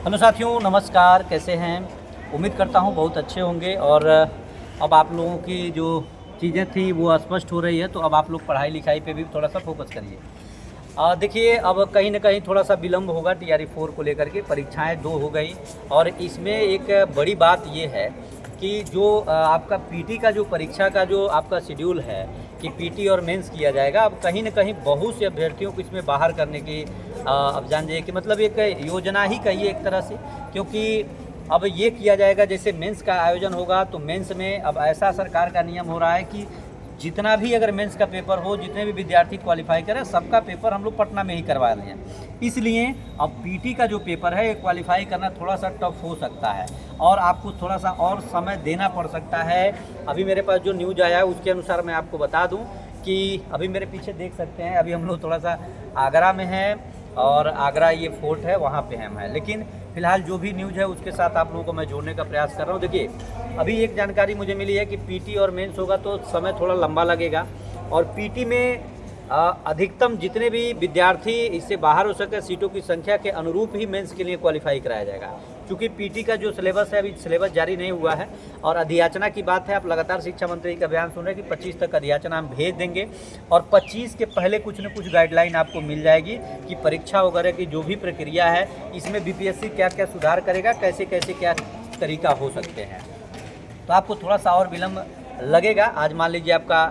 Hello साथियों, नमस्कार। कैसे हैं? उम्मीद करता हूँ बहुत अच्छे होंगे। और अब आप लोगों की जो चीज़ें थी वो स्पष्ट हो रही है, तो अब आप लोग पढ़ाई लिखाई पे भी थोड़ा सा फोकस करिए। देखिए, अब कहीं न कहीं थोड़ा सा विलम्ब होगा टीआरई 4 को लेकर के। परीक्षाएं 2 हो गई और इसमें एक बड़ी बात ये है कि जो आपका पीटी का जो परीक्षा का जो आपका शेड्यूल है कि पीटी और मेंस किया जाएगा, अब कहीं न कहीं बहुत से अभ्यर्थियों को इसमें बाहर करने की अब जान जाइए कि मतलब एक योजना ही कहिए एक तरह से। क्योंकि अब ये किया जाएगा, जैसे मेंस का आयोजन होगा तो मेंस में अब ऐसा सरकार का नियम हो रहा है कि जितना भी अगर मेंस का पेपर हो, जितने भी विद्यार्थी क्वालिफाई करें, सबका पेपर हम लोग पटना में ही करवा रहे हैं। इसलिए अब पीटी का जो पेपर है ये क्वालिफाई करना थोड़ा सा टफ हो सकता है और आपको थोड़ा सा और समय देना पड़ सकता है। अभी मेरे पास जो न्यूज़ आया है उसके अनुसार मैं आपको बता दूं कि अभी मेरे पीछे देख सकते हैं, अभी हम लोग थोड़ा सा आगरा में हैं और आगरा ये फोर्ट है, वहाँ पे हम हैं। लेकिन फिलहाल जो भी न्यूज़ है उसके साथ आप लोगों को मैं जोड़ने का प्रयास कर रहा हूँ। देखिए, अभी एक जानकारी मुझे मिली है कि पीटी और मेंस होगा तो समय थोड़ा लंबा लगेगा और पीटी में अधिकतम जितने भी विद्यार्थी इससे बाहर हो सके सीटों की संख्या के अनुरूप ही मेंस के लिए क्वालिफाई कराया जाएगा। क्योंकि पीटी का जो सिलेबस है अभी सिलेबस जारी नहीं हुआ है और अधियाचना की बात है। आप लगातार शिक्षा मंत्री का बयान सुन रहे हैं कि 25 तक अधियाचना हम भेज देंगे और 25 के पहले कुछ न कुछ गाइडलाइन आपको मिल जाएगी कि परीक्षा वगैरह की जो भी प्रक्रिया है इसमें बीपीएससी क्या क्या सुधार करेगा, कैसे कैसे क्या तरीका हो सकते हैं। तो आपको थोड़ा सा और विलम्ब लगेगा। आज मान लीजिए आपका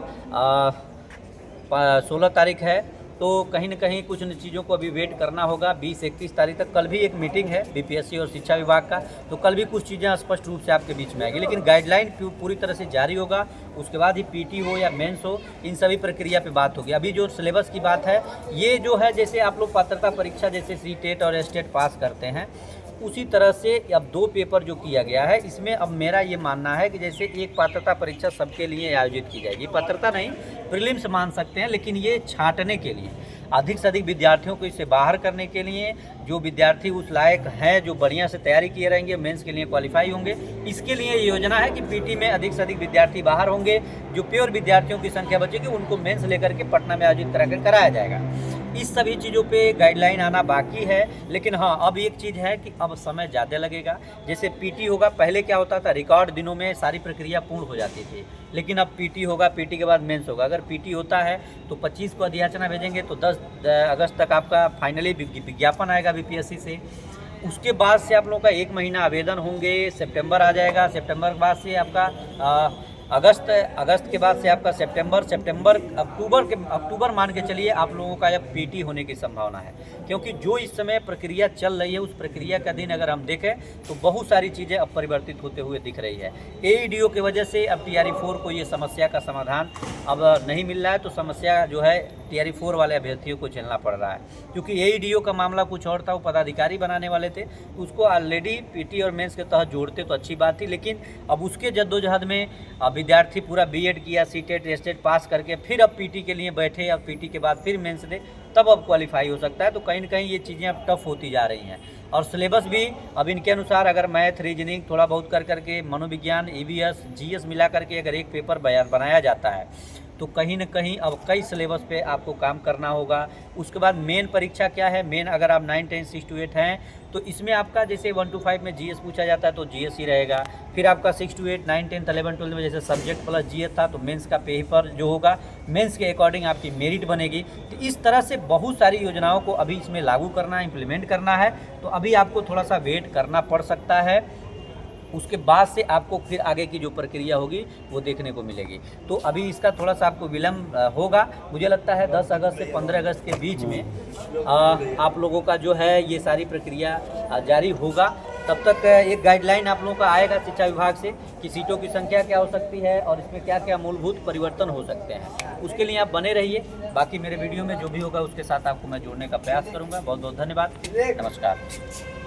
16 तारीख है तो कहीं न कहीं कुछ चीज़ों को अभी वेट करना होगा। 20-31 तारीख तक कल भी एक मीटिंग है बीपीएससी और शिक्षा विभाग का, तो कल भी कुछ चीज़ें स्पष्ट रूप से आपके बीच में आएगी। लेकिन गाइडलाइन पूरी तरह से जारी होगा, उसके बाद ही पीटी हो या मेंस हो, इन सभी प्रक्रिया पे बात होगी। अभी जो सिलेबस की बात है ये जो है, जैसे आप लोग पात्रता परीक्षा जैसे सीटेट और एस्टेट पास करते हैं उसी तरह से अब 2 पेपर जो किया गया है इसमें अब मेरा ये मानना है कि जैसे एक पात्रता परीक्षा सबके लिए आयोजित की जाएगी। पात्रता नहीं, प्रीलिम्स मान सकते हैं, लेकिन ये छांटने के लिए, अधिक से अधिक विद्यार्थियों को इससे बाहर करने के लिए, जो विद्यार्थी उस लायक हैं जो बढ़िया से तैयारी किए रहेंगे, मेंस के लिए क्वालिफाई होंगे, इसके लिए ये योजना है कि पीटी में अधिक से अधिक विद्यार्थी बाहर होंगे। जो प्योर विद्यार्थियों की संख्या बचेगी उनको मेंस लेकर के पटना में आयोजित कराया जाएगा। इस सभी चीज़ों पे गाइडलाइन आना बाकी है। लेकिन हाँ, अब एक चीज़ है कि अब समय ज़्यादा लगेगा। जैसे पीटी होगा, पहले क्या होता था, रिकॉर्ड दिनों में सारी प्रक्रिया पूर्ण हो जाती थी, लेकिन अब पीटी होगा, पीटी के बाद मेंस होगा। अगर पीटी होता है तो 25 को अधियाचना भेजेंगे तो 10 अगस्त तक आपका फाइनली विज्ञापन आएगा बीपीएससी से। उसके बाद से आप लोगों का 1 महीना आवेदन होंगे, सितंबर आ जाएगा। सितंबर के बाद से आपका अगस्त के बाद से आपका अक्टूबर मान के चलिए आप लोगों का अब पीटी होने की संभावना है। क्योंकि जो इस समय प्रक्रिया चल रही है उस प्रक्रिया का दिन अगर हम देखें तो बहुत सारी चीज़ें अब परिवर्तित होते हुए दिख रही है। एईडीओ की वजह से अब टीआरई 4 को ये समस्या का समाधान अब नहीं मिल रहा है, तो समस्या जो है टीआरई 4 वाले अभ्यर्थियों को झेलना पड़ रहा है। क्योंकि एईडीओ का मामला कुछ और था, वो पदाधिकारी बनाने वाले थे, उसको ऑलरेडी पीटी और मेंस के तहत जोड़ते तो अच्छी बात थी। लेकिन अब उसके जद्दोजहद में विद्यार्थी पूरा बीएड किया, सीटेट एस्टेट पास करके फिर अब पीटी के लिए बैठे, अब पीटी के बाद फिर मेंस दे, तब अब क्वालिफाई हो सकता है। तो कहीं न कहीं ये चीज़ें अब टफ होती जा रही हैं। और सिलेबस भी अब इनके अनुसार अगर मैथ, रीजनिंग थोड़ा बहुत कर करके, मनोविज्ञान, ईवीएस, जीएस मिला करके अगर एक पेपर बनाया जाता है तो कहीं न कहीं अब कई सिलेबस पे आपको काम करना होगा। उसके बाद मेन परीक्षा क्या है, मेन अगर आप 9, 10, 6 to 8 हैं तो इसमें आपका जैसे 1 to 5 में जीएस पूछा जाता है तो जीएस ही रहेगा। फिर आपका 6 to 8, 9, 10, 11, 12 में जैसे सब्जेक्ट प्लस जीएस था तो मेंस का पेपर जो होगा मेंस के अकॉर्डिंग आपकी मेरिट बनेगी। तो इस तरह से बहुत सारी योजनाओं को अभी इसमें लागू करना है, इम्प्लीमेंट करना है। तो अभी आपको थोड़ा सा वेट करना पड़ सकता है। उसके बाद से आपको फिर आगे की जो प्रक्रिया होगी वो देखने को मिलेगी। तो अभी इसका थोड़ा सा आपको विलम्ब होगा। मुझे लगता है 10 अगस्त से 15 अगस्त के बीच में आप लोगों का जो है ये सारी प्रक्रिया जारी होगा। तब तक एक गाइडलाइन आप लोगों का आएगा शिक्षा विभाग से कि सीटों की संख्या क्या हो सकती है और इसमें क्या क्या मूलभूत परिवर्तन हो सकते हैं। उसके लिए आप बने रहिए। बाकी मेरे वीडियो में जो भी होगा उसके साथ आपको मैं जोड़ने का प्रयास करूँगा। बहुत बहुत धन्यवाद। नमस्कार।